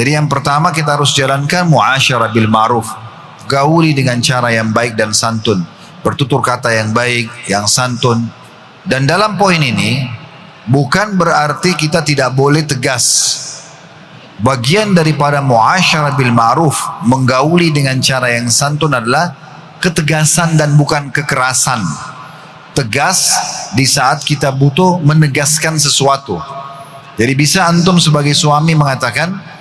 Jadi yang pertama kita harus jalankan muasyarah bil ma'ruf. Gauli dengan cara yang baik dan santun. Bertutur kata yang baik, yang santun. Dan dalam poin ini, bukan berarti kita tidak boleh tegas. Bagian daripada muasyarah bil ma'ruf, menggauli dengan cara yang santun adalah ketegasan dan bukan kekerasan. Tegas di saat kita butuh menegaskan sesuatu. Jadi bisa antum sebagai suami mengatakan,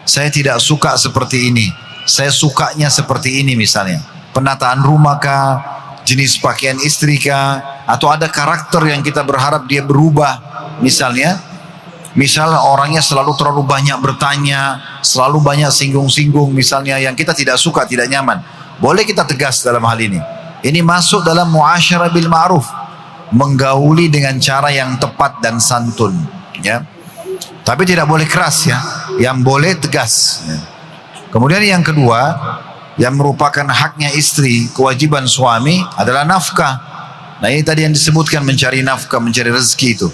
saya tidak suka seperti ini, saya sukanya seperti ini misalnya. Penataan rumah kah, jenis pakaian istri kah, atau ada karakter yang kita berharap dia berubah misalnya. Misalnya orangnya selalu terlalu banyak bertanya, selalu banyak singgung-singgung misalnya, yang kita tidak suka, tidak nyaman. Boleh kita tegas dalam hal ini. Ini masuk dalam muasyarah bil ma'ruf, menggauli dengan cara yang tepat dan santun, ya. Tapi tidak boleh keras, ya. Yang boleh tegas, ya. Kemudian yang kedua, yang merupakan haknya istri, kewajiban suami adalah nafkah. Nah ini tadi yang disebutkan, mencari nafkah, mencari rezeki itu.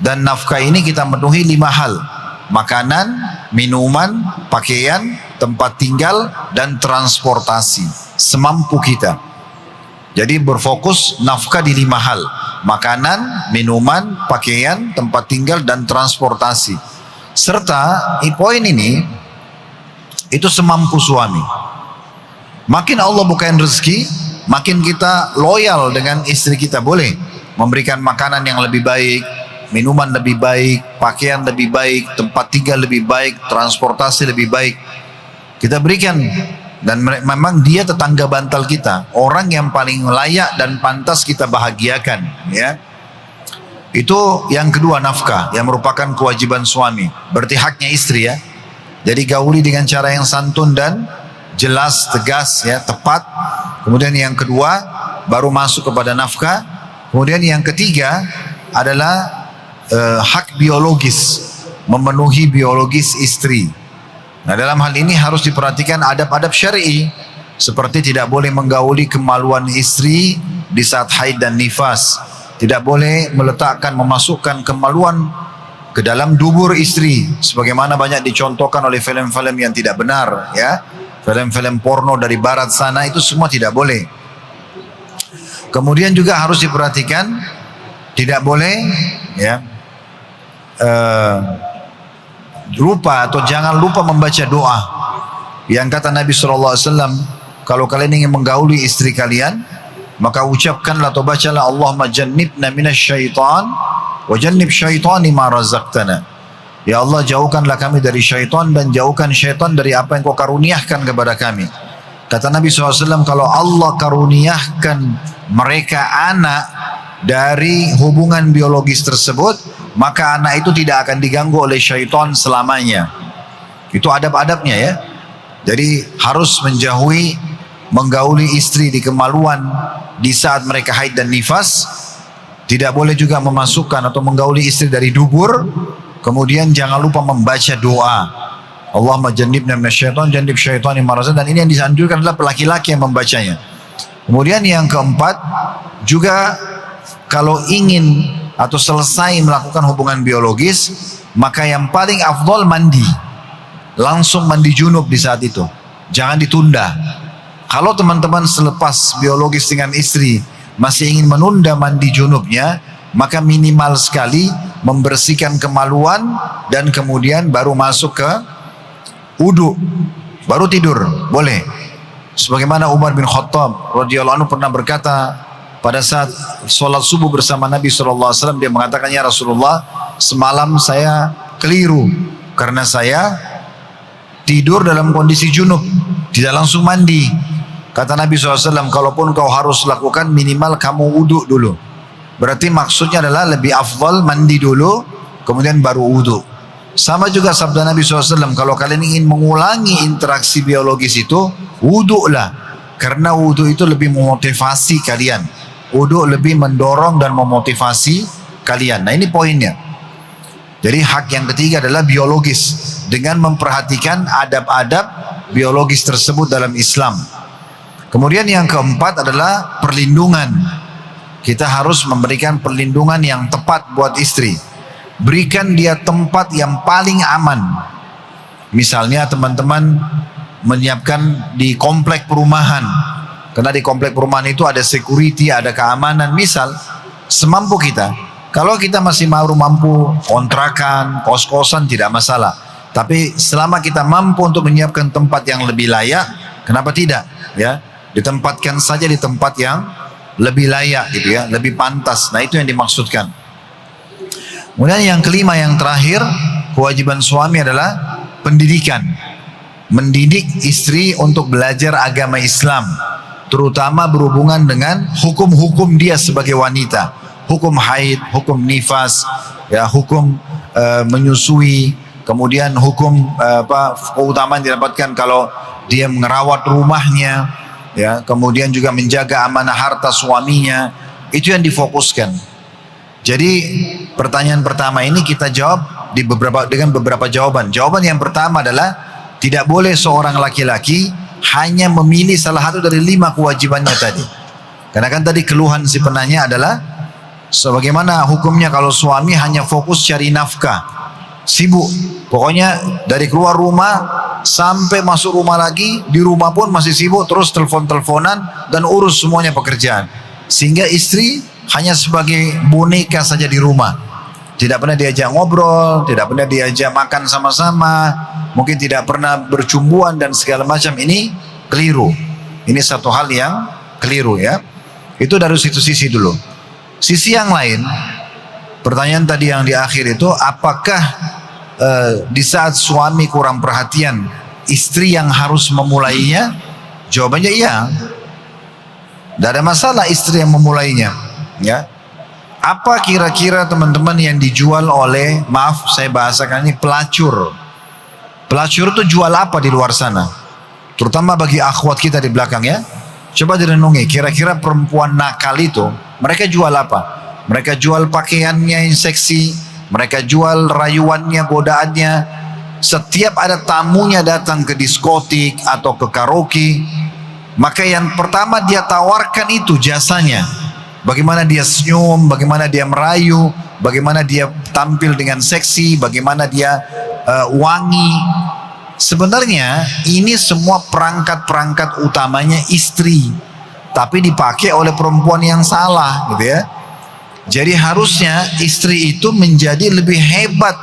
Dan nafkah ini kita memenuhi 5 hal. Makanan, minuman, pakaian, tempat tinggal, dan transportasi. Semampu kita. Jadi berfokus nafkah di 5 hal. Makanan, minuman, pakaian, tempat tinggal, dan transportasi. Serta poin ini, itu semampu suami. Makin Allah bukain rezeki, makin kita loyal dengan istri kita. Boleh memberikan makanan yang lebih baik, minuman lebih baik, pakaian lebih baik, tempat tinggal lebih baik, transportasi lebih baik. Kita berikan. Dan memang dia tetangga bantal kita, orang yang paling layak dan pantas kita bahagiakan, ya. Itu yang kedua, nafkah, yang merupakan kewajiban suami. Berarti haknya istri, ya. Jadi gauli dengan cara yang santun dan jelas, tegas, ya, tepat. Kemudian yang kedua baru masuk kepada nafkah. Kemudian yang ketiga adalah hak biologis, memenuhi biologis istri. Nah dalam hal ini harus diperhatikan adab-adab syar'i, seperti tidak boleh menggauli kemaluan istri di saat haid dan nifas, tidak boleh meletakkan, memasukkan kemaluan ke dalam dubur istri, sebagaimana banyak dicontohkan oleh film-film yang tidak benar, ya, film-film porno dari barat sana, itu semua tidak boleh. Kemudian juga harus diperhatikan, tidak boleh, ya, lupa atau jangan lupa membaca doa yang kata Nabi SAW, kalau kalian ingin menggauli istri kalian, maka ucapkanlah atau bacalah, Allahumma jannibna minasyaitan wa jannib syaitani ma razaqtana. Ya Allah, jauhkanlah kami dari syaitan dan jauhkan syaitan dari apa yang kau karuniakan kepada kami. Kata Nabi SAW, kalau Allah karuniakan mereka anak dari hubungan biologis tersebut, maka anak itu tidak akan diganggu oleh syaitan selamanya. Itu adab-adabnya, ya. Jadi harus menjauhi menggauli istri di kemaluan di saat mereka haid dan nifas. Tidak boleh juga memasukkan atau menggauli istri dari dubur. Kemudian jangan lupa membaca doa, Allahumma jannibna minasyaitan jannib syaitani ma razaqtana. Dan ini yang dianjurkan adalah laki-laki yang membacanya. Kemudian yang keempat, juga kalau ingin atau selesai melakukan hubungan biologis, maka yang paling afdol mandi. Langsung mandi junub di saat itu. Jangan ditunda. Kalau teman-teman selepas biologis dengan istri masih ingin menunda mandi junubnya, maka minimal sekali membersihkan kemaluan dan kemudian baru masuk ke wudu, baru tidur, boleh. Sebagaimana Umar bin Khattab radhiyallahu anhu pernah berkata, pada saat sholat subuh bersama Nabi SAW, dia mengatakan, ya Rasulullah, semalam saya keliru karena saya tidur dalam kondisi junub, tidak langsung mandi. Kata Nabi SAW, kalaupun kau harus lakukan, minimal kamu wudhu dulu. Berarti maksudnya adalah lebih afdal mandi dulu, kemudian baru wudhu. Sama juga sabda Nabi SAW, kalau kalian ingin mengulangi interaksi biologis itu, wudhulah. Karena wudhu itu lebih memotivasi kalian. Wudhu lebih mendorong dan memotivasi kalian. Nah ini poinnya. Jadi hak yang ketiga adalah biologis, dengan memperhatikan adab-adab biologis tersebut dalam Islam. Kemudian yang keempat adalah perlindungan. Kita harus memberikan perlindungan yang tepat buat istri. Berikan dia tempat yang paling aman. Misalnya teman-teman menyiapkan di komplek perumahan, karena di komplek perumahan itu ada security, ada keamanan. Misal semampu kita, kalau kita masih mampu kontrakan, kos-kosan tidak masalah. Tapi selama kita mampu untuk menyiapkan tempat yang lebih layak, kenapa tidak? Ya, ditempatkan saja di tempat yang lebih layak gitu ya, lebih pantas. Nah itu yang dimaksudkan. Kemudian yang kelima, yang terakhir, kewajiban suami adalah pendidikan. Mendidik istri untuk belajar agama Islam, terutama berhubungan dengan hukum-hukum dia sebagai wanita, hukum haid, hukum nifas, ya, hukum menyusui, kemudian hukum keutamaan didapatkan kalau dia merawat rumahnya, ya, kemudian juga menjaga amanah harta suaminya. Itu yang difokuskan. Jadi pertanyaan pertama ini kita jawab dengan beberapa jawaban. Jawaban yang pertama adalah tidak boleh seorang laki-laki hanya memilih salah satu dari 5 kewajibannya tadi. Karena kan tadi keluhan si penanya adalah sebagaimana hukumnya kalau suami hanya fokus cari nafkah, sibuk, pokoknya dari keluar rumah sampai masuk rumah lagi, di rumah pun masih sibuk, terus telepon-teleponan dan urus semuanya pekerjaan, sehingga istri hanya sebagai boneka saja di rumah, tidak pernah diajak ngobrol, tidak pernah diajak makan sama-sama, mungkin tidak pernah bercumbuan dan segala macam. Ini keliru, ini satu hal yang keliru ya. Itu dari situ sisi dulu. Sisi yang lain, pertanyaan tadi yang di akhir itu, apakah di saat suami kurang perhatian, istri yang harus memulainya? Jawabannya iya, tidak ada masalah istri yang memulainya. Ya, apa kira-kira teman-teman yang dijual oleh, maaf saya bahasakan ini, pelacur? Pelacur itu jual apa di luar sana? Terutama bagi akhwat kita di belakang ya. Coba direnungi, kira-kira perempuan nakal itu mereka jual apa? Mereka jual pakaiannya yang seksi, mereka jual rayuannya, godaannya. Setiap ada tamunya datang ke diskotik atau ke karaoke, maka yang pertama dia tawarkan itu jasanya. Bagaimana dia senyum, bagaimana dia merayu, bagaimana dia tampil dengan seksi, bagaimana dia wangi. Sebenarnya ini semua perangkat-perangkat utamanya istri, tapi dipakai oleh perempuan yang salah gitu ya. Jadi harusnya istri itu menjadi lebih hebat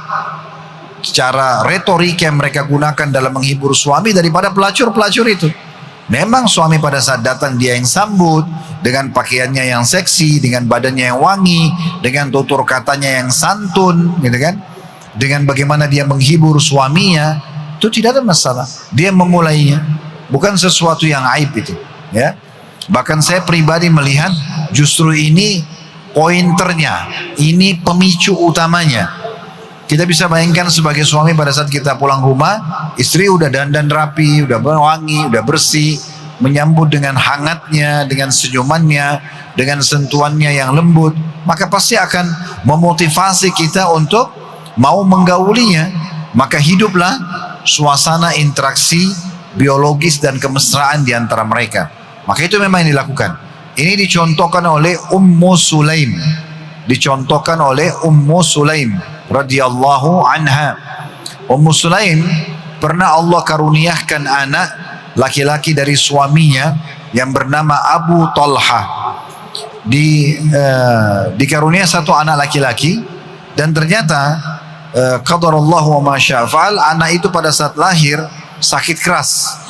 secara retorik yang mereka gunakan dalam menghibur suami daripada pelacur-pelacur itu. Memang suami pada saat datang dia yang sambut dengan pakaiannya yang seksi, dengan badannya yang wangi, dengan tutur katanya yang santun, gitu kan? Dengan bagaimana dia menghibur suaminya, itu tidak ada masalah. Dia memulainya, bukan sesuatu yang aib itu, ya. Bahkan saya pribadi melihat justru ini pointernya, ini pemicu utamanya. Kita bisa bayangkan sebagai suami pada saat kita pulang rumah, istri udah dandan rapi, udah wangi, udah bersih, menyambut dengan hangatnya, dengan senyumannya, dengan sentuhannya yang lembut, maka pasti akan memotivasi kita untuk mau menggaulinya. Maka hiduplah suasana interaksi biologis dan kemesraan di antara mereka. Maka itu memang yang dilakukan. Ini dicontohkan oleh Ummu Sulaim. Dicontohkan oleh Ummu Sulaim radhiyallahu anha. Ummu Sulaim pernah Allah karuniakan anak laki-laki dari suaminya yang bernama Abu Talha. Dikarunia satu anak laki-laki, dan ternyata qadarallahu wa ma syaa fa'al, anak itu pada saat lahir sakit keras,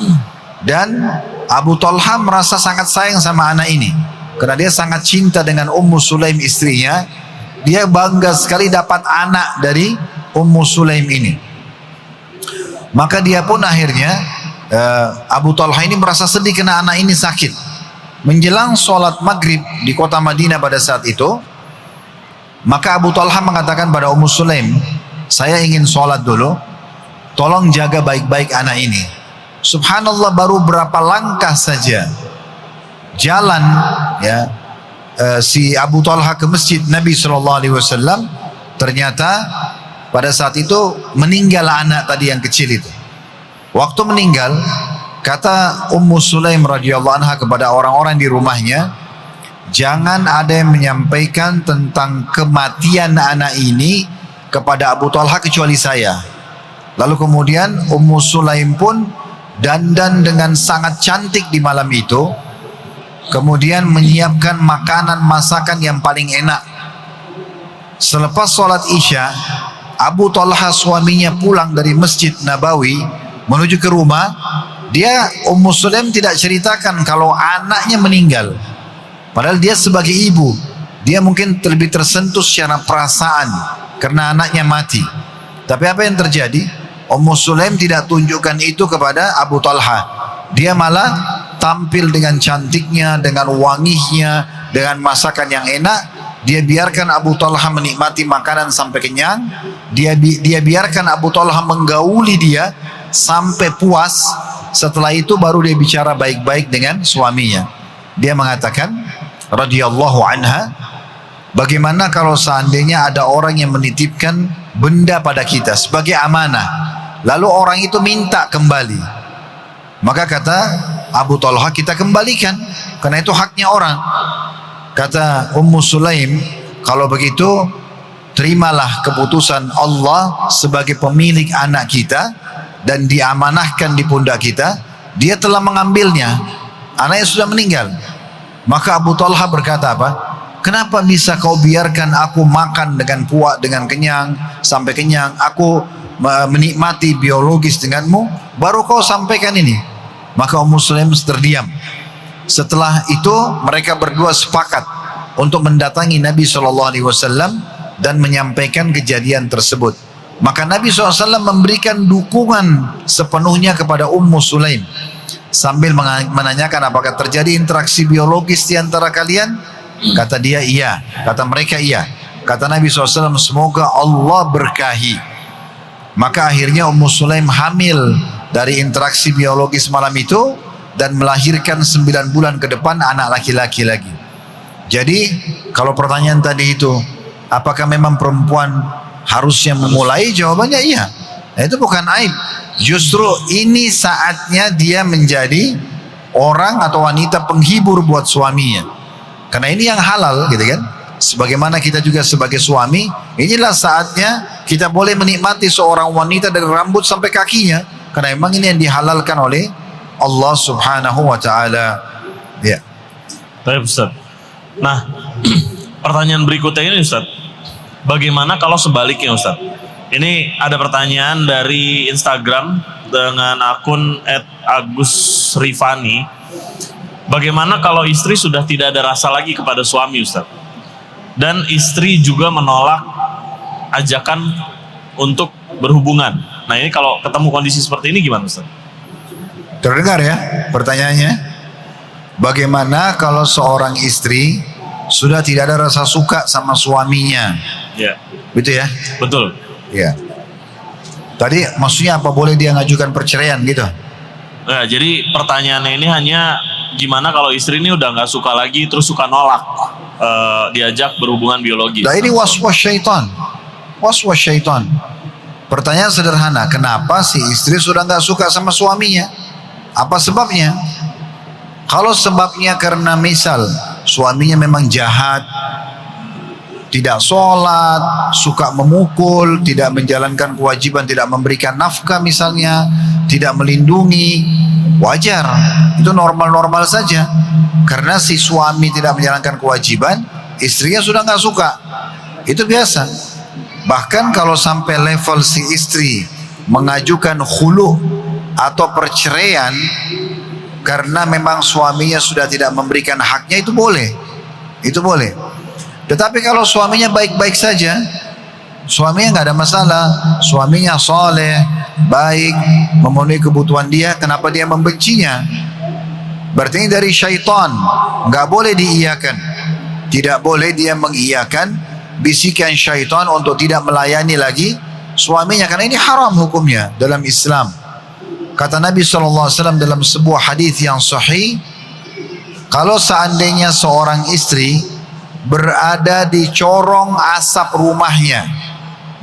dan Abu Talha merasa sangat sayang sama anak ini karena dia sangat cinta dengan Ummu Sulaim istrinya. Dia bangga sekali dapat anak dari Ummu Sulaim ini. Maka dia pun akhirnya Abu Talha ini merasa sedih karena anak ini sakit. Menjelang sholat maghrib di kota Madinah pada saat itu, maka Abu Talha mengatakan pada Ummu Sulaim, saya ingin sholat dulu, tolong jaga baik-baik anak ini. Subhanallah, baru berapa langkah saja jalan ya si Abu Talha ke masjid Nabi SAW, ternyata pada saat itu meninggal anak tadi yang kecil itu. Waktu meninggal, kata Ummu Sulaim radhiyallahu anha kepada orang-orang di rumahnya, jangan ada yang menyampaikan tentang kematian anak ini kepada Abu Talha kecuali saya. Lalu kemudian Ummu Sulaim pun dandan dengan sangat cantik di malam itu, kemudian menyiapkan makanan masakan yang paling enak. Selepas sholat Isya, Abu Talha suaminya pulang dari Masjid Nabawi menuju ke rumah. Dia, Ummu Sulaim tidak ceritakan kalau anaknya meninggal, padahal dia sebagai ibu, dia mungkin lebih tersentuh secara perasaan karena anaknya mati. Tapi apa yang terjadi? Ummu Sulaim tidak tunjukkan itu kepada Abu Talha. Dia malah tampil dengan cantiknya, dengan wanginya, dengan masakan yang enak. Dia biarkan Abu Talha menikmati makanan sampai kenyang. Dia biarkan Abu Talha menggauli dia sampai puas. Setelah itu baru dia bicara baik-baik dengan suaminya. Dia mengatakan radhiyallahu anha, bagaimana kalau seandainya ada orang yang menitipkan benda pada kita sebagai amanah, lalu orang itu minta kembali, maka kata Abu Talha, kita kembalikan karena itu haknya orang. Kata Ummu Sulaim, kalau begitu terimalah keputusan Allah sebagai pemilik anak kita dan diamanahkan di pundak kita. Dia telah mengambilnya, anaknya sudah meninggal. Maka Abu Talha berkata apa? Kenapa bisa kau biarkan aku makan dengan puak, dengan kenyang, sampai kenyang, aku menikmati biologis denganmu, baru kau sampaikan ini? Maka Ummu Sulaim terdiam. Setelah itu mereka berdua sepakat untuk mendatangi Nabi SAW dan menyampaikan kejadian tersebut. Maka Nabi SAW memberikan dukungan sepenuhnya kepada Ummu Sulaim sambil menanyakan apakah terjadi interaksi biologis di antara kalian. Kata dia iya, kata mereka iya. Kata Nabi SAW, semoga Allah berkahi. Maka akhirnya Ummu Sulaim hamil dari interaksi biologis malam itu dan melahirkan 9 bulan ke depan anak laki-laki lagi. Jadi kalau pertanyaan tadi itu, apakah memang perempuan harusnya memulai? Jawabannya iya. Nah, itu bukan aib. Justru ini saatnya dia menjadi orang atau wanita penghibur buat suaminya. Karena ini yang halal gitu kan. Sebagaimana kita juga sebagai suami, inilah saatnya kita boleh menikmati seorang wanita dari rambut sampai kakinya. Karena memang ini yang dihalalkan oleh Allah Subhanahu wa ta'ala. Ya. Baik Ustaz. Nah, pertanyaan berikutnya ini Ustaz, bagaimana kalau sebaliknya Ustaz? Ini ada pertanyaan dari Instagram dengan akun @agusrifani. Bagaimana kalau istri sudah tidak ada rasa lagi kepada suami Ustaz? Dan istri juga menolak ajakan untuk berhubungan. Nah ini kalau ketemu kondisi seperti ini gimana Ustaz? Terdengar ya pertanyaannya? Bagaimana kalau seorang istri sudah tidak ada rasa suka sama suaminya? Ya. Gitu ya? Betul. Ya. Tadi maksudnya apa, boleh dia ngajukan perceraian gitu? Nah, jadi pertanyaannya ini hanya gimana kalau istri ini udah nggak suka lagi terus suka nolak diajak berhubungan biologis. Nah ini waswas syaitan. Waswas syaitan. Pertanyaan sederhana, kenapa si istri sudah nggak suka sama suaminya? Apa sebabnya? Kalau sebabnya karena misal suaminya memang jahat, tidak sholat, suka memukul, tidak menjalankan kewajiban, tidak memberikan nafkah misalnya, tidak melindungi, wajar, itu normal-normal saja. Karena si suami tidak menjalankan kewajiban, istrinya sudah nggak suka, itu biasa. Bahkan kalau sampai level si istri mengajukan khulu atau perceraian karena memang suaminya sudah tidak memberikan haknya, itu boleh, itu boleh. Tetapi kalau suaminya baik-baik saja, suaminya nggak ada masalah, suaminya soleh, baik, memenuhi kebutuhan dia, kenapa dia membencinya? Berarti ini dari syaitan, nggak boleh diiyakan. Tidak boleh dia mengiyakan bisikan syaitan untuk tidak melayani lagi suaminya, karena ini haram hukumnya dalam Islam. Kata Nabi SAW dalam sebuah hadis yang sahih, kalau seandainya seorang istri berada di corong asap rumahnya,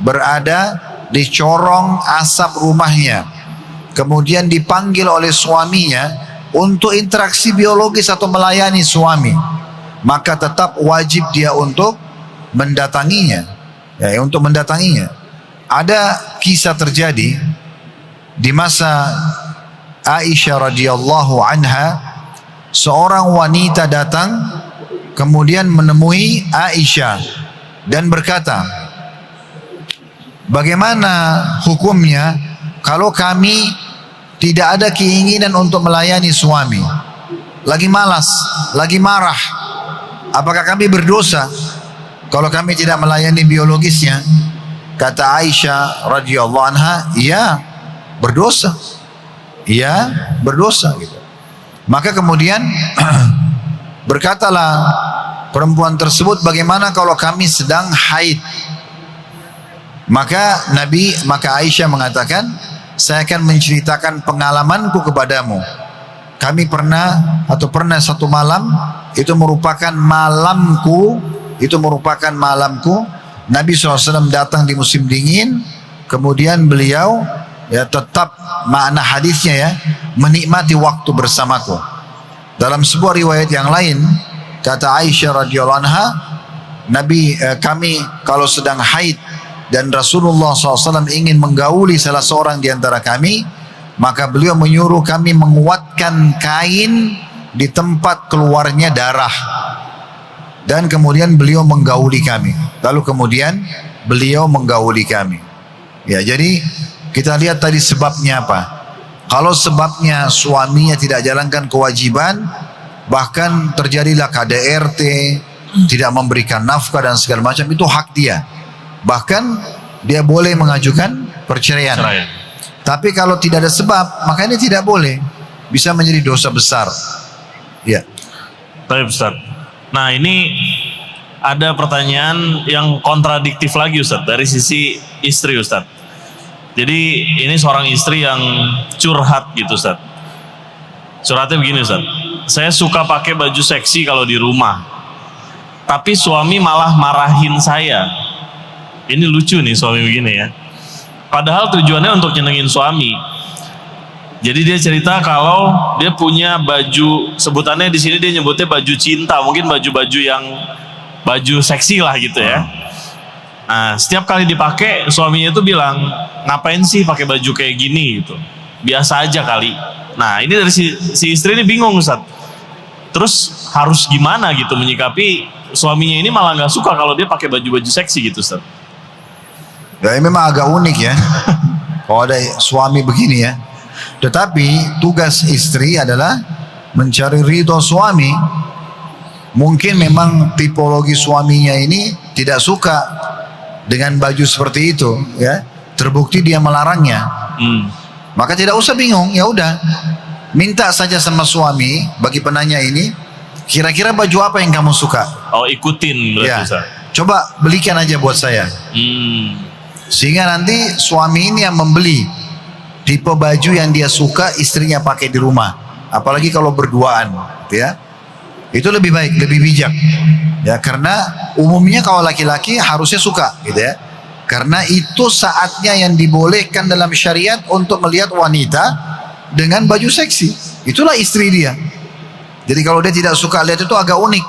berada di corong asap rumahnya, kemudian dipanggil oleh suaminya untuk interaksi biologis atau melayani suami, maka tetap wajib dia untuk mendatanginya, ya, untuk mendatanginya. Ada kisah terjadi di masa Aisyah radhiyallahu anha, seorang wanita datang kemudian menemui Aisyah dan berkata, bagaimana hukumnya kalau kami tidak ada keinginan untuk melayani suami, lagi malas, lagi marah, apakah kami berdosa kalau kami tidak melayani biologisnya? Kata Aisyah radhiyallahu anha, iya berdosa, iya berdosa gitu. Maka kemudian berkatalah perempuan tersebut, bagaimana kalau kami sedang haid? Maka Aisyah mengatakan, saya akan menceritakan pengalamanku kepadamu. Kami pernah satu malam, itu merupakan malamku. Nabi SAW datang di musim dingin, kemudian beliau tetap makna hadisnya menikmati waktu bersamaku. Dalam sebuah riwayat yang lain, kata Aisyah radhiyallahu anha, kami kalau sedang haid dan Rasulullah SAW ingin menggauli salah seorang di antara kami, maka beliau menyuruh kami menguatkan kain di tempat keluarnya darah, dan kemudian beliau menggauli kami. Lalu kemudian beliau menggauli kami. Ya, jadi kita lihat tadi sebabnya apa. Kalau sebabnya suaminya tidak jalankan kewajiban, bahkan terjadilah KDRT, tidak memberikan nafkah dan segala macam, itu hak dia. Bahkan dia boleh mengajukan perceraian. Tapi kalau tidak ada sebab, maka ini tidak boleh. Bisa menjadi dosa besar. Ya. Baik Ustaz. Nah, ini ada pertanyaan yang kontradiktif lagi Ustaz, dari sisi istri Ustaz. Jadi ini seorang istri yang curhat gitu Ustaz. Curhatnya begini Ustaz, saya suka pakai baju seksi kalau di rumah, tapi suami malah marahin saya. Ini lucu nih suami begini ya. Padahal tujuannya untuk nyenengin suami. Jadi dia cerita kalau dia punya baju, sebutannya di sini dia nyebutnya baju cinta, mungkin baju-baju yang baju seksi lah gitu ya. Nah, setiap kali dipakai suaminya itu bilang, ngapain sih pakai baju kayak gini gitu. Biasa aja kali. Nah, ini dari si istri ini bingung Ustaz. Terus harus gimana gitu menyikapi suaminya ini malah nggak suka kalau dia pakai baju-baju seksi gitu Ustaz. Ya memang agak unik ya kalau ada suami begini ya. Tetapi tugas istri adalah mencari ridho suami. Mungkin memang tipologi suaminya ini tidak suka dengan baju seperti itu ya. Terbukti dia melarangnya. Maka tidak usah bingung, ya udah. Minta saja sama suami, bagi penanya ini, kira-kira baju apa yang kamu suka? Oh, ikutin berarti Ustaz. Coba belikan aja buat saya. Sehingga nanti suami ini yang membeli tipe baju yang dia suka, istrinya pakai di rumah. Apalagi kalau berduaan, ya. Itu lebih baik, lebih bijak. Ya, karena umumnya kalau laki-laki harusnya suka, gitu ya. Karena itu saatnya yang dibolehkan dalam syariat untuk melihat wanita dengan baju seksi. Itulah istri dia. Jadi kalau dia tidak suka lihat itu agak unik.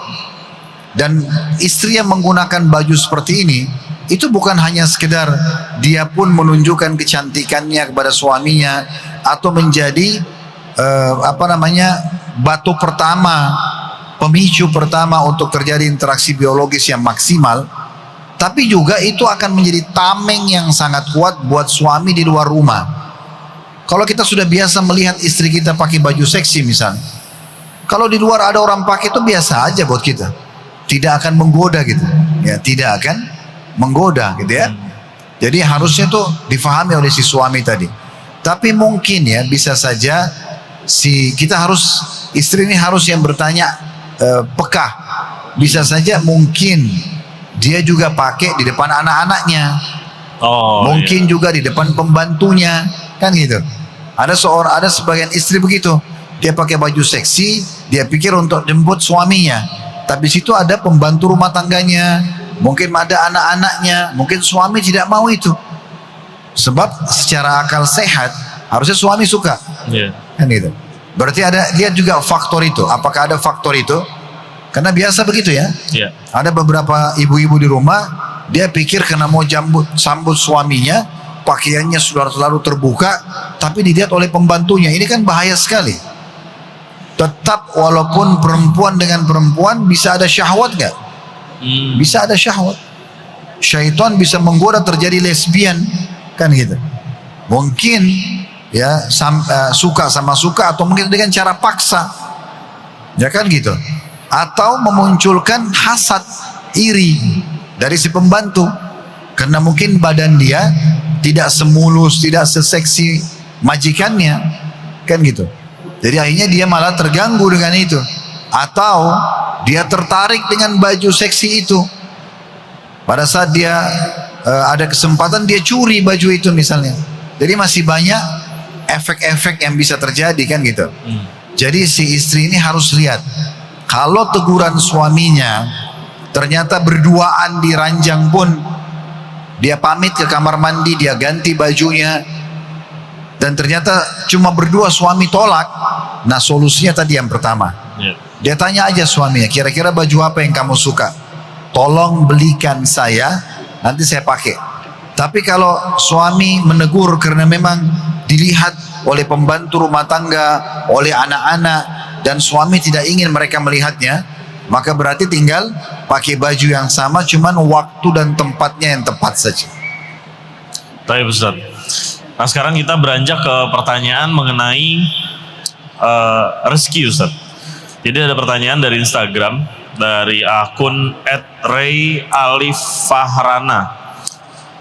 Dan istri yang menggunakan baju seperti ini, itu bukan hanya sekedar dia pun menunjukkan kecantikannya kepada suaminya atau menjadi batu pertama, pemicu pertama untuk terjadi interaksi biologis yang maksimal, tapi juga itu akan menjadi tameng yang sangat kuat buat suami di luar rumah. Kalau kita sudah biasa melihat istri kita pakai baju seksi misalnya, kalau di luar ada orang pakai itu biasa aja buat kita, tidak akan menggoda gitu ya, tidak akan menggoda gitu ya. Jadi harusnya tuh difahami oleh si suami tadi. Tapi mungkin ya bisa saja istri ini harus yang bertanya peka. Bisa saja mungkin dia juga pakai di depan anak-anaknya. Mungkin juga di depan pembantunya, kan gitu. Ada sebagian istri begitu. Dia pakai baju seksi, dia pikir untuk jemput suaminya. Tapi situ ada pembantu rumah tangganya, mungkin ada anak-anaknya, mungkin suami tidak mau itu. Sebab secara akal sehat harusnya suami suka. Kan gitu. Berarti lihat juga faktor itu. Apakah ada faktor itu? Karena biasa begitu ya. Ada beberapa ibu-ibu di rumah, dia pikir karena mau sambut suaminya, pakaiannya sudah selalu terbuka, tapi dilihat oleh pembantunya. Ini kan bahaya sekali. Tetap walaupun perempuan dengan perempuan bisa ada syahwat nggak? Bisa ada syahwat. Syaitan bisa menggoda terjadi lesbian, kan gitu. Mungkin ya suka sama suka, atau mungkin dengan cara paksa, ya kan gitu. Atau memunculkan hasad, iri dari si pembantu, karena mungkin badan dia tidak semulus, tidak seseksi majikannya, kan gitu. Jadi akhirnya dia malah terganggu dengan itu, atau dia tertarik dengan baju seksi itu. Pada saat dia ada kesempatan, dia curi baju itu misalnya. Jadi masih banyak efek-efek yang bisa terjadi, kan gitu. Jadi si istri ini harus lihat, kalau teguran suaminya ternyata berduaan di ranjang pun, dia pamit ke kamar mandi, dia ganti bajunya, dan ternyata cuma berdua suami tolak. Nah solusinya tadi yang pertama, dia tanya aja suaminya, kira-kira baju apa yang kamu suka, tolong belikan saya, nanti saya pakai. Tapi kalau suami menegur karena memang dilihat oleh pembantu rumah tangga, oleh anak-anak, dan suami tidak ingin mereka melihatnya, maka berarti tinggal pakai baju yang sama, cuman waktu dan tempatnya yang tepat saja. Baik Ustaz. Nah sekarang kita beranjak ke pertanyaan mengenai rezeki Ustaz. Jadi ada pertanyaan dari Instagram, dari akun @rayalifahrana.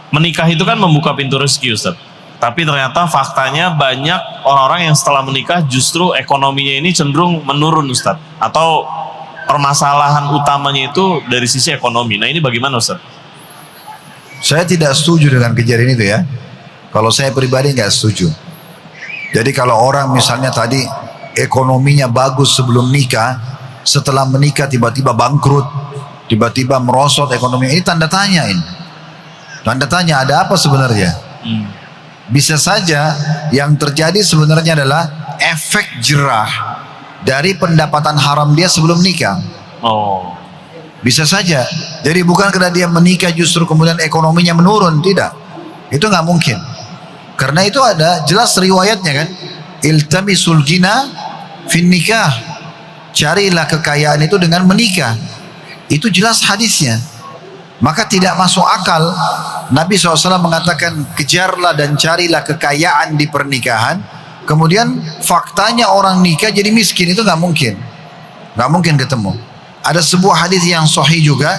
Menikah itu kan membuka pintu rezeki Ustaz. Tapi ternyata faktanya banyak orang-orang yang setelah menikah justru ekonominya ini cenderung menurun Ustaz. Atau permasalahan utamanya itu dari sisi ekonomi. Nah ini bagaimana Ustaz? Saya tidak setuju dengan kejadian itu ya. Kalau saya pribadi nggak setuju. Jadi kalau orang misalnya tadi ekonominya bagus sebelum nikah, setelah menikah tiba-tiba bangkrut, tiba-tiba merosot ekonomi, ini tanda tanya ini. Tanda tanya, ada apa sebenarnya? Bisa saja yang terjadi sebenarnya adalah efek jerah dari pendapatan haram dia sebelum nikah. Bisa saja. Jadi bukan karena dia menikah justru kemudian ekonominya menurun, tidak. Itu nggak mungkin. Karena itu ada jelas riwayatnya kan, iltamisul ghina fin nikah, carilah kekayaan itu dengan menikah. Itu jelas hadisnya. Maka tidak masuk akal Nabi SAW mengatakan kejarlah dan carilah kekayaan di pernikahan, kemudian faktanya orang nikah jadi miskin. Itu nggak mungkin, nggak mungkin ketemu. Ada sebuah hadis yang sahih juga,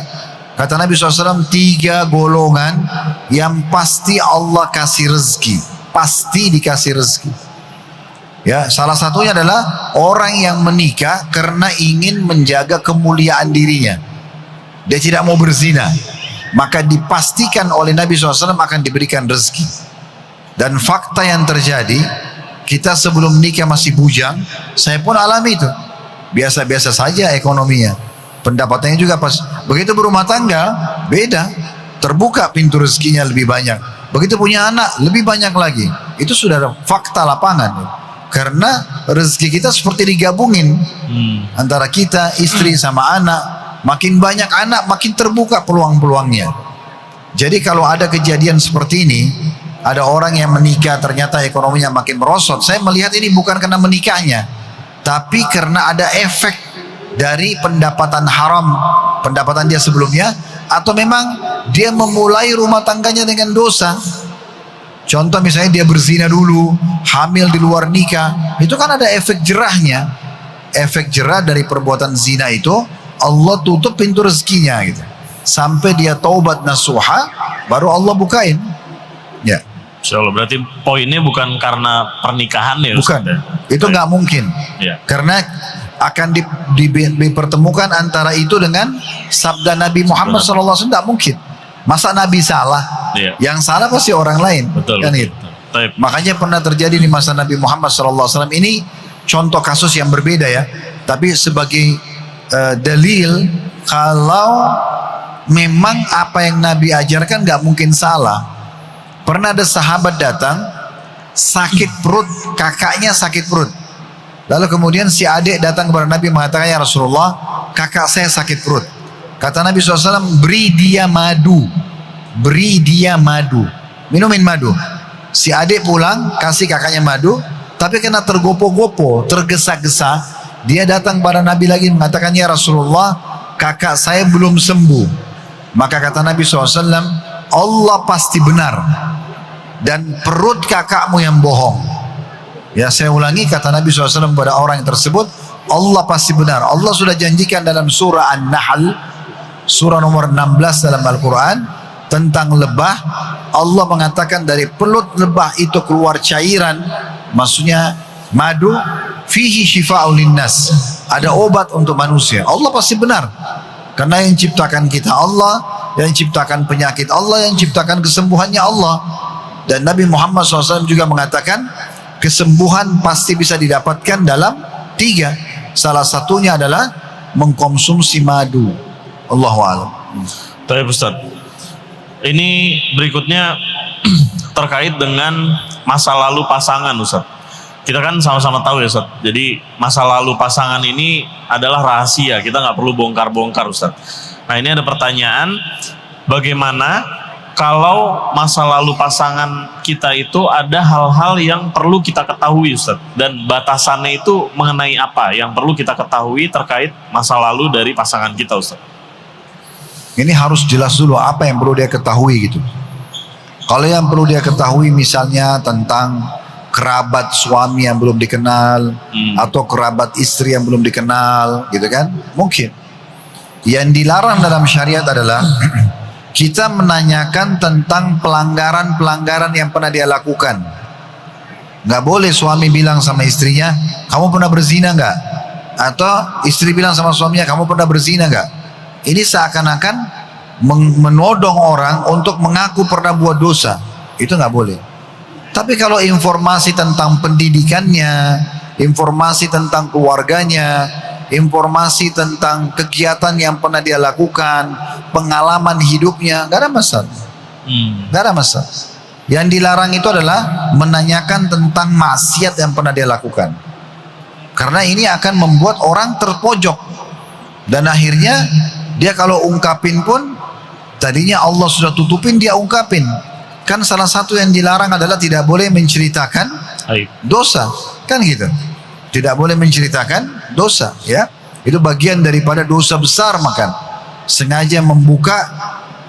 kata Nabi SAW, 3 golongan yang pasti Allah kasih rezeki, pasti dikasih rezeki. Ya, salah satunya adalah orang yang menikah karena ingin menjaga kemuliaan dirinya. Dia tidak mau berzina, maka dipastikan oleh Nabi SAW akan diberikan rezeki. Dan fakta yang terjadi, kita sebelum nikah masih bujang, saya pun alami itu. Biasa-biasa saja ekonominya, pendapatannya juga pas. Begitu berumah tangga, beda. Terbuka pintu rezekinya lebih banyak. Begitu punya anak, lebih banyak lagi. Itu sudah fakta lapangan. Karena rezeki kita seperti digabungin antara kita, istri sama anak. Makin banyak anak, makin terbuka peluang-peluangnya. Jadi kalau ada kejadian seperti ini, ada orang yang menikah ternyata ekonominya makin merosot, saya melihat ini bukan karena menikahnya, tapi karena ada efek dari pendapatan haram, pendapatan dia sebelumnya, atau memang dia memulai rumah tangganya dengan dosa. Contoh misalnya dia berzina dulu, hamil di luar nikah, itu kan ada efek jerahnya. Efek jerah dari perbuatan zina itu, Allah tutup pintu rezekinya gitu. Sampai dia taubat nasuha, baru Allah bukain. Ya. Insyaallah, berarti poinnya bukan karena pernikahan ya? Bukan. Itu nggak mungkin. Ya. Karena akan dipertemukan antara itu dengan sabda Nabi Muhammad SAW. Nggak mungkin. Masa Nabi salah? Ya. Yang salah pasti orang lain. Betul. Kan Betul, itu. betul. Makanya pernah terjadi di masa Nabi Muhammad SAW. Ini contoh kasus yang berbeda ya. Tapi sebagai dalil kalau memang apa yang Nabi ajarkan nggak mungkin salah. Pernah ada sahabat datang sakit perut, kakaknya sakit perut. Lalu kemudian si adik datang kepada Nabi mengatakan, ya Rasulullah, kakak saya sakit perut. Kata Nabi SAW, beri dia madu, beri dia madu, minumin madu. Si adik pulang kasih kakaknya madu, tapi kena tergopo-gopo, tergesa-gesa, dia datang pada Nabi lagi mengatakan, ya Rasulullah, kakak saya belum sembuh. Maka kata Nabi SAW, Allah pasti benar dan perut kakakmu yang bohong. Ya, saya ulangi, kata Nabi SAW kepada orang yang tersebut, Allah pasti benar. Allah sudah janjikan dalam surah An-Nahl, surah nomor 16 dalam Al-Quran, tentang lebah. Allah mengatakan dari perut lebah itu keluar cairan, maksudnya madu, fihi syifa'un linnas, ada obat untuk manusia. Allah pasti benar, karena yang ciptakan kita Allah, yang ciptakan penyakit Allah, yang ciptakan kesembuhannya Allah. Dan Nabi Muhammad SAW juga mengatakan kesembuhan pasti bisa didapatkan dalam 3. Salah satunya adalah mengkonsumsi madu. Allahu a'lam. Baik Ustaz. Ini berikutnya terkait dengan masa lalu pasangan Ustaz. Kita kan sama-sama tahu ya Ustaz. Jadi masa lalu pasangan ini adalah rahasia. Kita nggak perlu bongkar-bongkar Ustaz. Nah ini ada pertanyaan, bagaimana kalau masa lalu pasangan kita itu ada hal-hal yang perlu kita ketahui Ustaz, dan batasannya itu mengenai apa yang perlu kita ketahui terkait masa lalu dari pasangan kita Ustaz? Ini harus jelas dulu apa yang perlu dia ketahui gitu. Kalau yang perlu dia ketahui misalnya tentang kerabat suami yang belum dikenal, atau kerabat istri yang belum dikenal gitu kan, mungkin. Yang dilarang dalam syariat adalah kita menanyakan tentang pelanggaran-pelanggaran yang pernah dia lakukan. Nggak boleh suami bilang sama istrinya, kamu pernah berzina nggak? Atau istri bilang sama suaminya, kamu pernah berzina nggak? Ini seakan-akan menodong orang untuk mengaku pernah buat dosa. Itu nggak boleh. Tapi kalau informasi tentang pendidikannya, informasi tentang keluarganya, informasi tentang kegiatan yang pernah dia lakukan, pengalaman hidupnya, nggak ada masalah. Nggak ada masalah. Yang dilarang itu adalah menanyakan tentang maksiat yang pernah dia lakukan. Karena ini akan membuat orang terpojok. Dan akhirnya dia kalau ungkapin pun, tadinya Allah sudah tutupin, dia ungkapin. Kan salah satu yang dilarang adalah tidak boleh menceritakan dosa. Kan gitu. Tidak boleh menceritakan dosa, ya. Itu bagian daripada dosa besar, makan. Sengaja membuka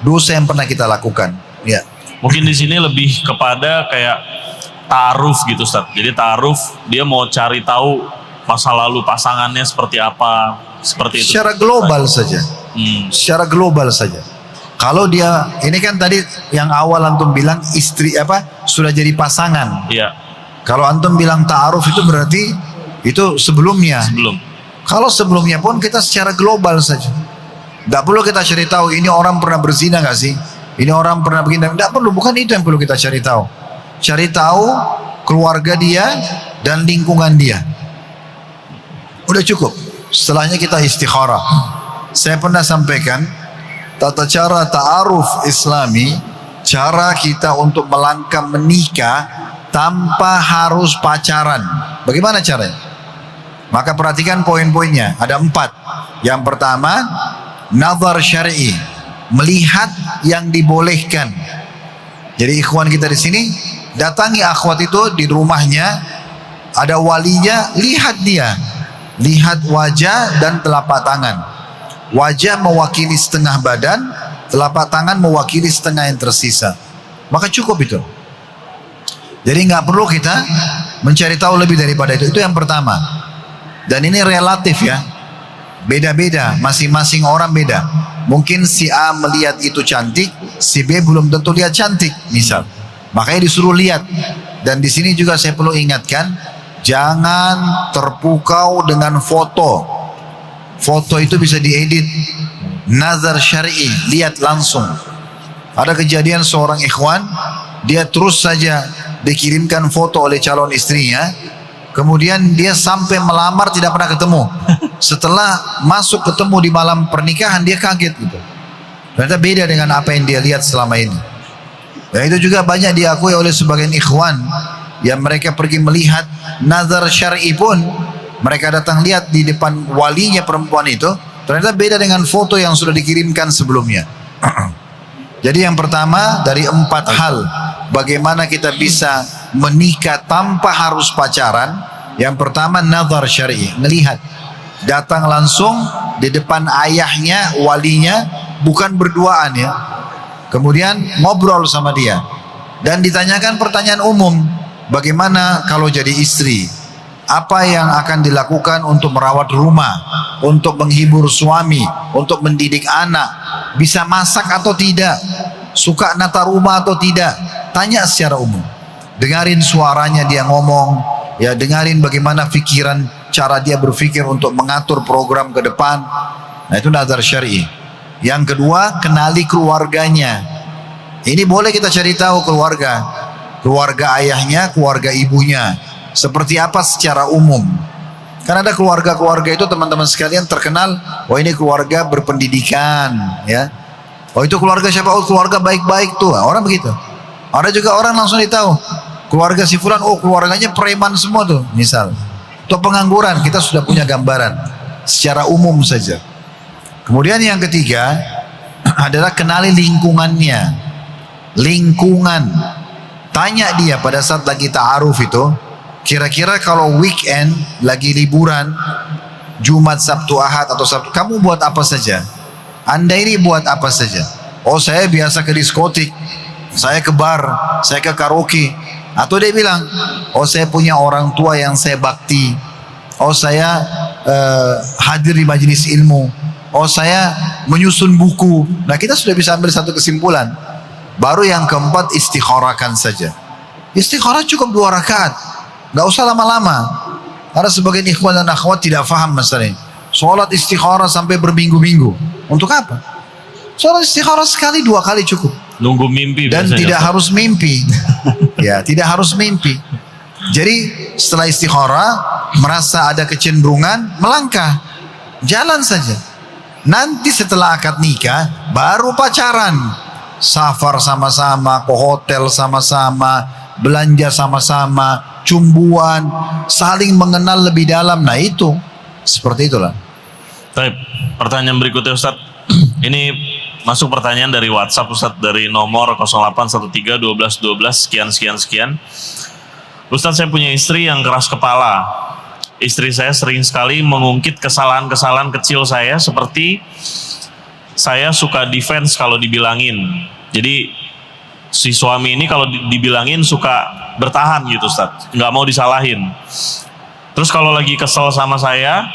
dosa yang pernah kita lakukan, ya. Mungkin di sini lebih kepada kayak ta'aruf gitu Ustaz. Jadi ta'aruf, dia mau cari tahu masa lalu pasangannya seperti apa, seperti itu. Secara global saja. Secara global saja. Kalau dia, ini kan tadi yang awal antum bilang istri apa sudah jadi pasangan. Iya. Kalau antum bilang ta'aruf itu berarti itu sebelumnya. Sebelum. Kalau sebelumnya pun kita secara global saja. Tidak perlu kita cari tahu ini orang pernah berzina nggak sih? Ini orang pernah begini. Tidak perlu, bukan itu yang perlu kita cari tahu. Cari tahu keluarga dia dan lingkungan dia. Udah cukup. Setelahnya kita istikharah. Saya pernah sampaikan tata cara ta'aruf Islami, cara kita untuk melangkah menikah tanpa harus pacaran. Bagaimana caranya? Maka perhatikan poin-poinnya. Ada 4. Yang pertama, nazar syar'i, melihat yang dibolehkan. Jadi ikhwan kita di sini, datangi akhwat itu di rumahnya, ada walinya, lihat dia. Lihat wajah dan telapak tangan. Wajah mewakili setengah badan, telapak tangan mewakili setengah yang tersisa. Maka cukup itu. Jadi nggak perlu kita mencari tahu lebih daripada itu. Itu yang pertama. Dan ini relatif ya. Beda-beda, masing-masing orang beda. Mungkin si A melihat itu cantik, si B belum tentu lihat cantik, misal. Makanya disuruh lihat. Dan di sini juga saya perlu ingatkan, jangan terpukau dengan foto. Foto itu bisa diedit. Nazar syar'i, lihat langsung. Ada kejadian seorang ikhwan, dia terus saja dikirimkan foto oleh calon istrinya, kemudian dia sampai melamar tidak pernah ketemu. Setelah masuk ketemu di malam pernikahan, dia kaget gitu. Ternyata beda dengan apa yang dia lihat selama ini. Dan itu juga banyak diakui oleh sebagian ikhwan yang mereka pergi melihat nazar syar'i pun, mereka datang lihat di depan walinya perempuan itu, ternyata beda dengan foto yang sudah dikirimkan sebelumnya. Jadi yang pertama dari 4 hal bagaimana kita bisa menikah tanpa harus pacaran. Yang pertama nazar syar'i, melihat, datang langsung di depan ayahnya, walinya, bukan berduaan ya. Kemudian ngobrol sama dia dan ditanyakan pertanyaan umum, bagaimana kalau jadi istri? Apa yang akan dilakukan untuk merawat rumah, untuk menghibur suami, untuk mendidik anak, bisa masak atau tidak, suka nata rumah atau tidak? Tanya secara umum. Dengarin suaranya dia ngomong, ya, dengarin bagaimana pikiran, cara dia berpikir untuk mengatur program ke depan. Nah, itu nazar syar'i. Yang kedua, kenali keluarganya. Ini boleh kita cari tahu keluarga ayahnya, keluarga ibunya, seperti apa secara umum. Karena ada keluarga-keluarga itu teman-teman sekalian terkenal, oh ini keluarga berpendidikan, ya. Oh itu keluarga siapa? Oh keluarga baik-baik tuh, orang begitu. Ada juga orang langsung ditahu, keluarga si fulan, oh keluarganya preman semua tuh, misal. Atau pengangguran, kita sudah punya gambaran secara umum saja. Kemudian yang ketiga adalah kenali lingkungannya. Lingkungan. Tanya dia pada saat lagi ta'aruf itu, kira-kira kalau weekend lagi liburan, Jumat, Sabtu, Ahad atau Sabtu, kamu buat apa saja? Anda ini buat apa saja? Oh saya biasa ke diskotik, saya ke bar, saya ke karaoke. Atau dia bilang, oh saya punya orang tua yang saya bakti, oh saya hadir di majelis ilmu, oh saya menyusun buku. Nah kita sudah bisa ambil satu kesimpulan. Baru yang keempat, istikharahkan saja. Istikharah cukup 2 rakaat, nggak usah lama-lama. Karena sebagian ikhwan dan akhwat tidak faham masalah ini. Sholat istikharah sampai berminggu-minggu, untuk apa? Sholat istikharah sekali 2 kali cukup. Nunggu mimpi dan biasanya, tidak harus mimpi. Ya, tidak harus mimpi. Jadi setelah istikharah merasa ada kecenderungan, melangkah, jalan saja. Nanti setelah akad nikah baru pacaran, safar sama-sama, ke hotel sama-sama, belanja sama-sama, cumbuan, saling mengenal lebih dalam. Nah itu seperti itulah. Baik, pertanyaan berikutnya Ustadz. Ini masuk pertanyaan dari WhatsApp Ustadz, dari nomor 0813 12 12 sekian. Ustadz, saya punya istri yang keras kepala. Istri saya sering sekali mengungkit kesalahan-kesalahan kecil saya, seperti saya suka defense kalau dibilangin. Jadi si suami ini kalau dibilangin suka bertahan gitu Ustadz, nggak mau disalahin. Terus kalau lagi kesel sama saya,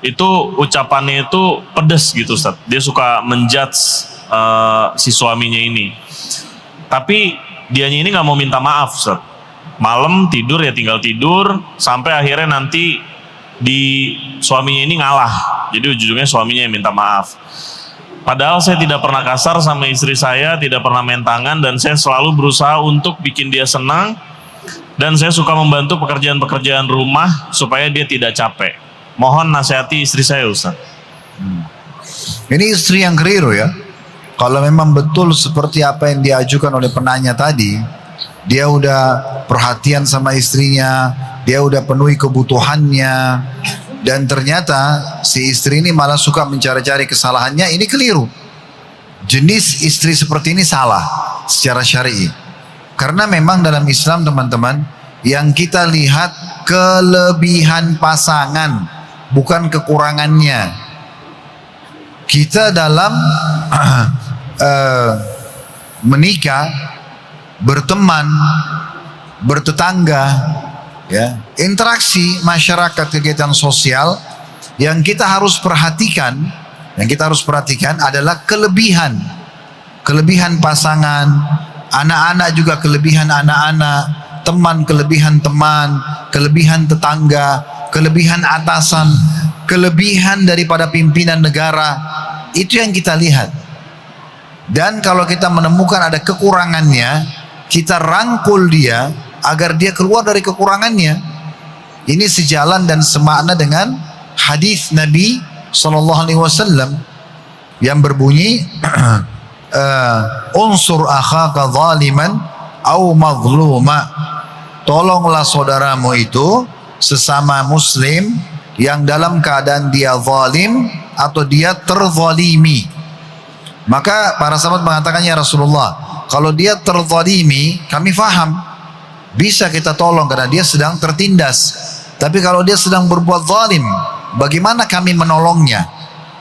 itu ucapannya itu pedes gitu Ustadz. Dia suka menjudge si suaminya ini. Tapi dianya ini nggak mau minta maaf Ustadz. Malam tidur ya tinggal tidur, sampai akhirnya nanti di suaminya ini ngalah. Jadi ujung-ujungnya suaminya yang minta maaf. Padahal saya tidak pernah kasar sama istri saya, tidak pernah main tangan, dan saya selalu berusaha untuk bikin dia senang. Dan saya suka membantu pekerjaan-pekerjaan rumah supaya dia tidak capek. Mohon nasihati istri saya Ustaz. Ini istri yang keliru ya. Kalau memang betul seperti apa yang diajukan oleh penanya tadi, dia udah perhatian sama istrinya, dia udah penuhi kebutuhannya, dan ternyata si istri ini malah suka mencari-cari kesalahannya, ini keliru. Jenis istri seperti ini salah secara syar'i. Karena memang dalam Islam teman-teman, yang kita lihat kelebihan pasangan, bukan kekurangannya. Kita dalam menikah, berteman, bertetangga, ya, interaksi masyarakat, kegiatan sosial, yang kita harus perhatikan adalah kelebihan pasangan, anak-anak juga kelebihan anak-anak, teman kelebihan teman, kelebihan tetangga, kelebihan atasan, kelebihan daripada pimpinan negara. Itu yang kita lihat. Dan kalau kita menemukan ada kekurangannya, kita rangkul dia agar dia keluar dari kekurangannya. Ini sejalan dan semakna dengan hadis Nabi SAW yang berbunyi, unsur akhaka zaliman au mazluma. Tolonglah saudaramu itu sesama muslim yang dalam keadaan dia zalim atau dia terzalimi. Maka para sahabat mengatakan, ya Rasulullah, Kalau dia terzalimi, kami faham. Bisa kita tolong karena dia sedang tertindas. Tapi kalau dia sedang berbuat zalim, bagaimana kami menolongnya?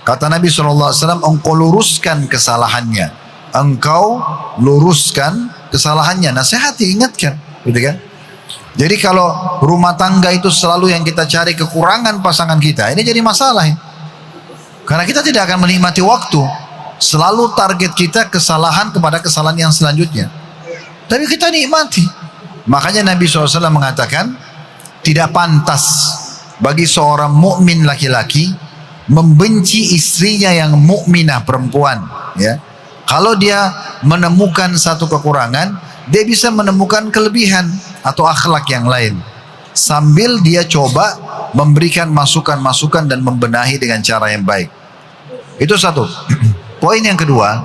Kata Nabi SAW, engkau luruskan kesalahannya. Engkau luruskan kesalahannya. Nasihati, ingatkan. Gitu kan? Jadi kalau rumah tangga itu selalu yang kita cari kekurangan pasangan kita, ini jadi masalah. Karena kita tidak akan menikmati waktu. Selalu target kita kesalahan kepada kesalahan yang selanjutnya. Tapi kita nikmati. Makanya Nabi SAW mengatakan, tidak pantas bagi seorang mukmin laki-laki membenci istrinya yang mukminah perempuan. Ya, kalau dia menemukan satu kekurangan, dia bisa menemukan kelebihan atau akhlak yang lain. Sambil dia coba memberikan masukan-masukan dan membenahi dengan cara yang baik. Itu satu. Poin yang kedua,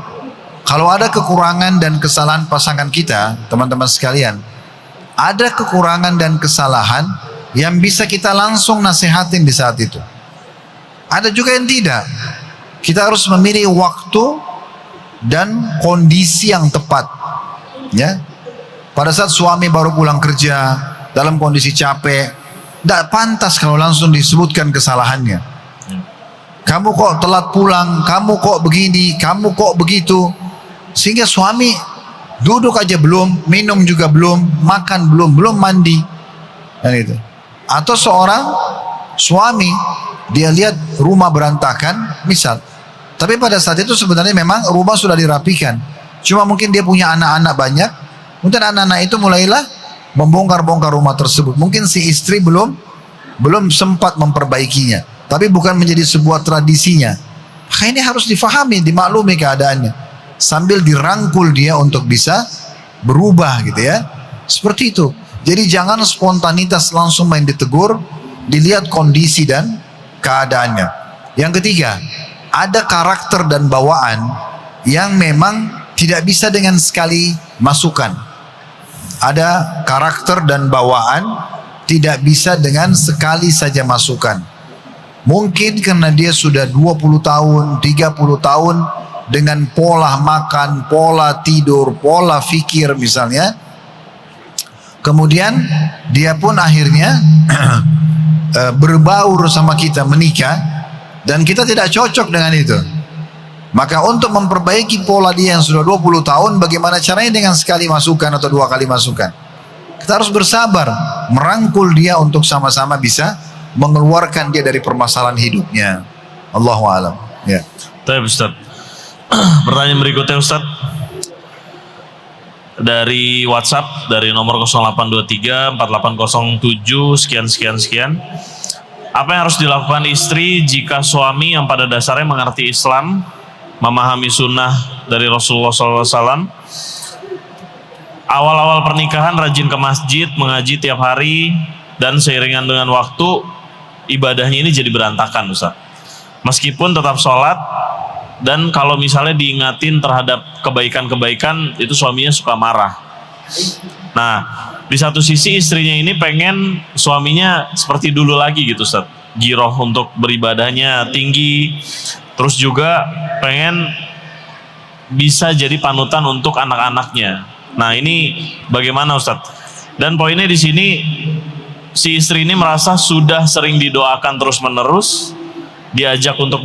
kalau ada kekurangan dan kesalahan pasangan kita, teman-teman sekalian, ada kekurangan dan kesalahan yang bisa kita langsung nasihatin di saat itu. Ada juga yang tidak. Kita harus memilih waktu dan kondisi yang tepat. Ya, pada saat suami baru pulang kerja, dalam kondisi capek, tidak pantas kalau langsung disebutkan kesalahannya. Kamu kok telat pulang, kamu kok begini, kamu kok begitu. Sehingga suami duduk aja belum, minum juga belum, makan belum mandi. Dan itu. Atau seorang suami, dia lihat rumah berantakan, misal. Tapi pada saat itu sebenarnya memang rumah sudah dirapikan. Cuma mungkin dia punya anak-anak banyak. Mungkin anak-anak itu mulailah membongkar-bongkar rumah tersebut. Mungkin si istri belum sempat memperbaikinya. Tapi bukan menjadi sebuah tradisinya. Maka ini harus difahami, dimaklumi keadaannya. Sambil dirangkul dia untuk bisa berubah gitu ya. Seperti itu. Jadi jangan spontanitas langsung main ditegur, dilihat kondisi dan keadaannya. Yang ketiga, ada karakter dan bawaan yang memang tidak bisa dengan sekali masukan. Ada karakter dan bawaan tidak bisa dengan sekali saja masukan. Mungkin karena dia sudah 20 tahun, 30 tahun dengan pola makan, pola tidur, pola fikir misalnya. Kemudian dia pun akhirnya berbaur sama kita, menikah, dan kita tidak cocok dengan itu. Maka untuk memperbaiki pola dia yang sudah 20 tahun, bagaimana caranya dengan sekali masukan atau 2 kali masukan? Kita harus bersabar, merangkul dia untuk sama-sama bisa mengeluarkan dia dari permasalahan hidupnya. Allahu a'lam. Ya. Baik Ustaz. Pertanyaan berikutnya Ustaz. Dari WhatsApp dari nomor 0823 4807 sekian. Apa yang harus dilakukan istri jika suami yang pada dasarnya mengerti Islam, memahami sunnah dari Rasulullah SAW, awal-awal pernikahan rajin ke masjid, mengaji tiap hari, dan seiringan dengan waktu ibadahnya ini jadi berantakan Ustaz. Meskipun tetap sholat, dan kalau misalnya diingatin terhadap kebaikan-kebaikan, itu suaminya suka marah. Nah, di satu sisi istrinya ini pengen suaminya seperti dulu lagi gitu Ustaz. Giroh untuk beribadahnya tinggi. Terus juga pengen bisa jadi panutan untuk anak-anaknya. Nah, ini bagaimana Ustaz? Dan poinnya di sini, si istri ini merasa sudah sering didoakan terus-menerus, diajak untuk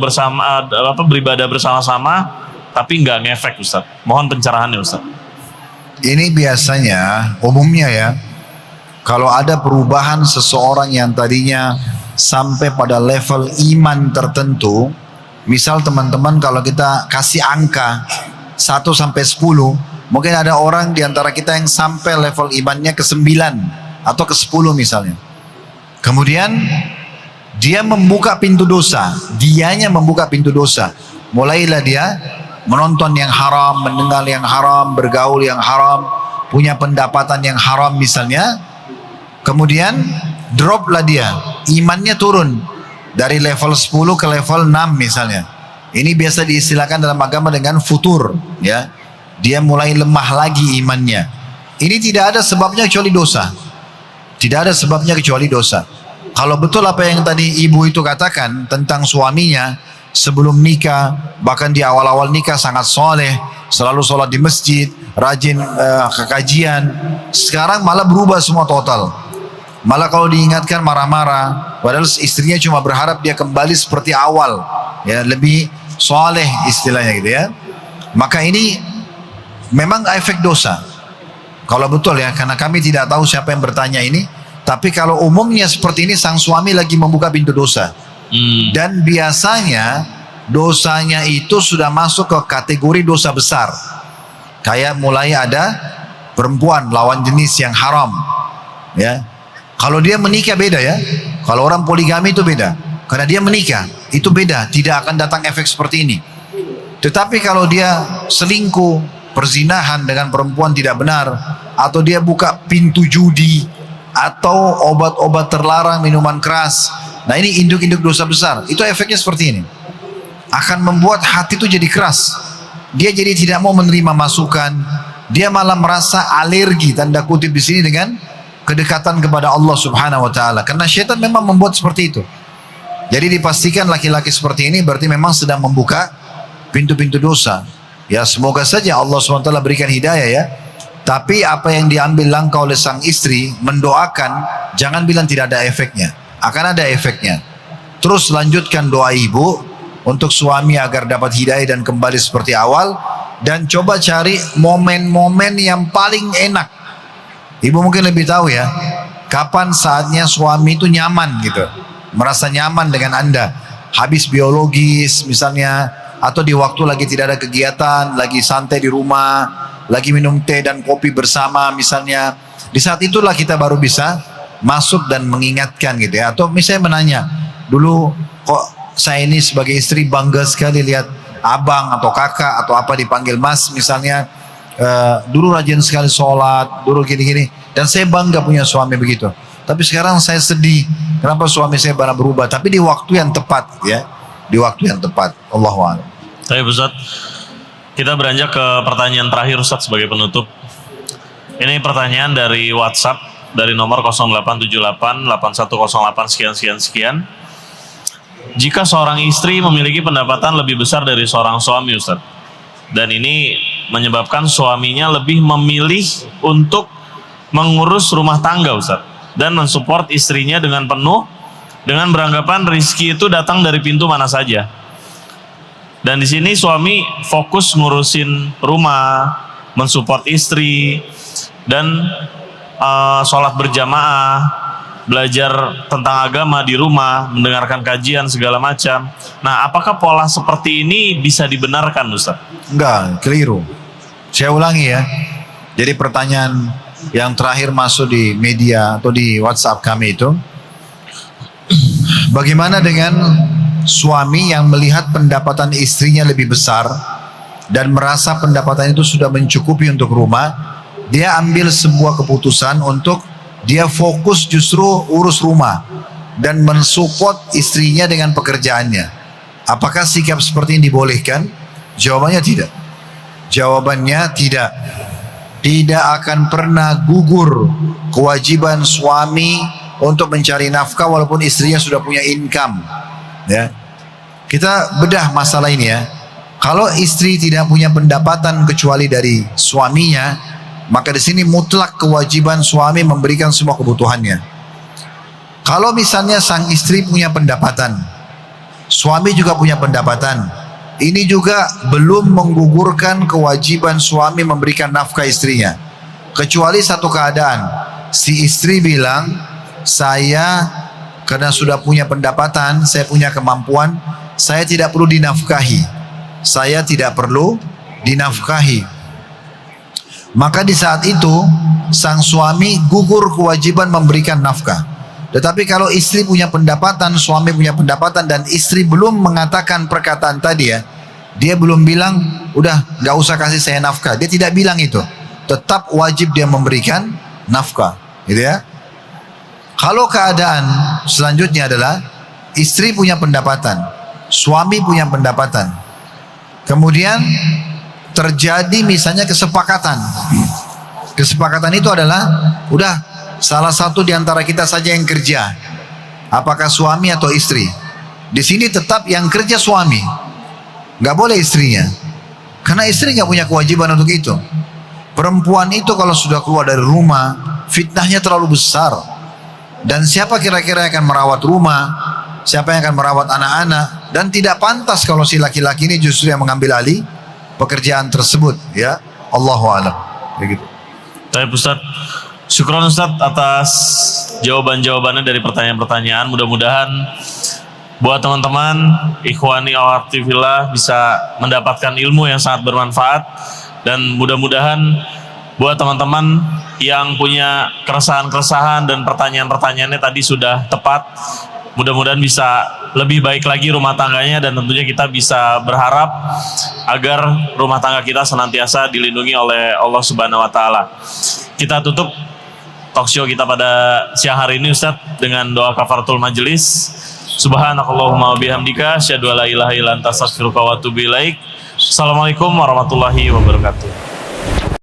beribadah bersama-sama, tapi nggak ngefek Ustaz. Mohon pencerahannya Ustaz. Ini biasanya, umumnya ya, kalau ada perubahan seseorang yang tadinya sampai pada level iman tertentu, misal teman-teman kalau kita kasih angka 1 sampai 10, mungkin ada orang di antara kita yang sampai level imannya ke 9 atau ke 10 misalnya. Kemudian dia membuka pintu dosa, dianya membuka pintu dosa. Mulailah dia menonton yang haram, mendengar yang haram, bergaul yang haram, punya pendapatan yang haram misalnya. Kemudian droplah dia, imannya turun dari level 10 ke level 6 misalnya. Ini biasa diistilahkan dalam agama dengan futur, ya. Dia mulai lemah lagi imannya. Ini tidak ada sebabnya kecuali dosa. Tidak ada sebabnya kecuali dosa. Kalau betul apa yang tadi ibu itu katakan tentang suaminya sebelum nikah, bahkan di awal-awal nikah sangat soleh, selalu sholat di masjid, rajin ke kajian. Sekarang malah berubah semua total. Malah kalau diingatkan marah-marah, padahal istrinya cuma berharap dia kembali seperti awal, ya, lebih soleh istilahnya gitu ya. Maka ini memang efek dosa. Kalau betul ya, karena kami tidak tahu siapa yang bertanya ini. Tapi kalau umumnya seperti ini, sang suami lagi membuka pintu dosa. Dan biasanya dosanya itu sudah masuk ke kategori dosa besar. Kayak mulai ada perempuan lawan jenis yang haram, ya. Kalau dia menikah beda ya. Kalau orang poligami itu beda. Karena dia menikah, itu beda. Tidak akan datang efek seperti ini. Tetapi kalau dia selingkuh, perzinahan dengan perempuan tidak benar, atau dia buka pintu judi, atau obat-obat terlarang, minuman keras, nah ini induk-induk dosa besar. Itu efeknya seperti ini. Akan membuat hati itu jadi keras. Dia jadi tidak mau menerima masukan. Dia malah merasa alergi, tanda kutip di sini, dengan kedekatan kepada Allah Subhanahu wa taala. Karena syaitan memang membuat seperti itu. Jadi dipastikan laki-laki seperti ini berarti memang sedang membuka pintu-pintu dosa. Ya, semoga saja Allah SWT berikan hidayah ya. Tapi apa yang diambil langkah oleh sang istri, mendoakan, jangan bilang tidak ada efeknya. Akan ada efeknya. Terus lanjutkan doa ibu untuk suami agar dapat hidayah dan kembali seperti awal. Dan coba cari momen-momen yang paling enak. Ibu mungkin lebih tahu ya, kapan saatnya suami itu nyaman gitu, merasa nyaman dengan Anda. Habis biologis misalnya, atau di waktu lagi tidak ada kegiatan, lagi santai di rumah, lagi minum teh dan kopi bersama misalnya. Di saat itulah kita baru bisa masuk dan mengingatkan gitu ya. Atau misalnya menanya, dulu kok saya ini sebagai istri bangga sekali lihat abang atau kakak atau apa dipanggil mas misalnya. Dulu rajin sekali sholat, dulu gini-gini, dan saya bangga punya suami begitu. Tapi sekarang saya sedih, kenapa suami saya banyak berubah? Tapi di waktu yang tepat ya, di waktu yang tepat. Allahu a'lam. Baik Ustaz, kita beranjak ke pertanyaan terakhir Ustaz sebagai penutup. Ini pertanyaan dari WhatsApp dari nomor 0878 8108 sekian. Jika seorang istri memiliki pendapatan lebih besar dari seorang suami Ustaz, dan ini menyebabkan suaminya lebih memilih untuk mengurus rumah tangga Ustaz, dan mensupport istrinya dengan penuh, dengan beranggapan rizki itu datang dari pintu mana saja. Dan di sini suami fokus ngurusin rumah, mensupport istri, dan sholat berjamaah, belajar tentang agama di rumah, mendengarkan kajian segala macam. Nah, apakah pola seperti ini bisa dibenarkan Ustaz? Enggak, keliru. Saya ulangi ya. Jadi pertanyaan yang terakhir masuk di media atau di WhatsApp kami itu, bagaimana dengan suami yang melihat pendapatan istrinya lebih besar dan merasa pendapatan itu sudah mencukupi untuk rumah, dia ambil sebuah keputusan untuk dia fokus justru urus rumah dan mensupport istrinya dengan pekerjaannya. Apakah sikap seperti ini dibolehkan? Jawabannya tidak. Jawabannya tidak. Tidak akan pernah gugur kewajiban suami untuk mencari nafkah walaupun istrinya sudah punya income. Ya. Kita bedah masalah ini ya. Kalau istri tidak punya pendapatan kecuali dari suaminya, maka di sini mutlak kewajiban suami memberikan semua kebutuhannya. Kalau misalnya sang istri punya pendapatan, suami juga punya pendapatan, ini juga belum menggugurkan kewajiban suami memberikan nafkah istrinya. Kecuali satu keadaan, si istri bilang, saya karena sudah punya pendapatan, saya punya kemampuan, saya tidak perlu dinafkahi. Saya tidak perlu dinafkahi. Maka di saat itu sang suami gugur kewajiban memberikan nafkah. Tetapi kalau istri punya pendapatan, suami punya pendapatan, dan istri belum mengatakan perkataan tadi ya, dia belum bilang udah gak usah kasih saya nafkah, dia tidak bilang itu, tetap wajib dia memberikan nafkah gitu ya. Kalau keadaan selanjutnya adalah istri punya pendapatan, suami punya pendapatan, kemudian terjadi misalnya kesepakatan. Kesepakatan itu adalah udah salah satu di antara kita saja yang kerja. Apakah suami atau istri? Di sini tetap yang kerja suami, nggak boleh istrinya. Karena istri nggak punya kewajiban untuk itu. Perempuan itu kalau sudah keluar dari rumah, fitnahnya terlalu besar. Dan siapa kira-kira yang akan merawat rumah, siapa yang akan merawat anak-anak, dan tidak pantas kalau si laki-laki ini justru yang mengambil alih pekerjaan tersebut, ya. Allahu a'lam. Begitu. Baik Ustaz, syukron Ustaz atas jawaban-jawabannya dari pertanyaan-pertanyaan. Mudah-mudahan buat teman-teman ikhwani akhwati fillah bisa mendapatkan ilmu yang sangat bermanfaat, dan mudah-mudahan buat teman-teman yang punya keresahan-keresahan dan pertanyaan-pertanyaannya tadi sudah tepat, mudah-mudahan bisa lebih baik lagi rumah tangganya, dan tentunya kita bisa berharap agar rumah tangga kita senantiasa dilindungi oleh Allah Subhanahu wa taala. Kita tutup talkshow kita pada siang hari ini Ustaz dengan doa kafaratul majelis. Subhanakallahumma bihamdika asyhadu alla ilaha illa anta astaghfiruka wa atubu ilaik. Assalamualaikum warahmatullahi wabarakatuh.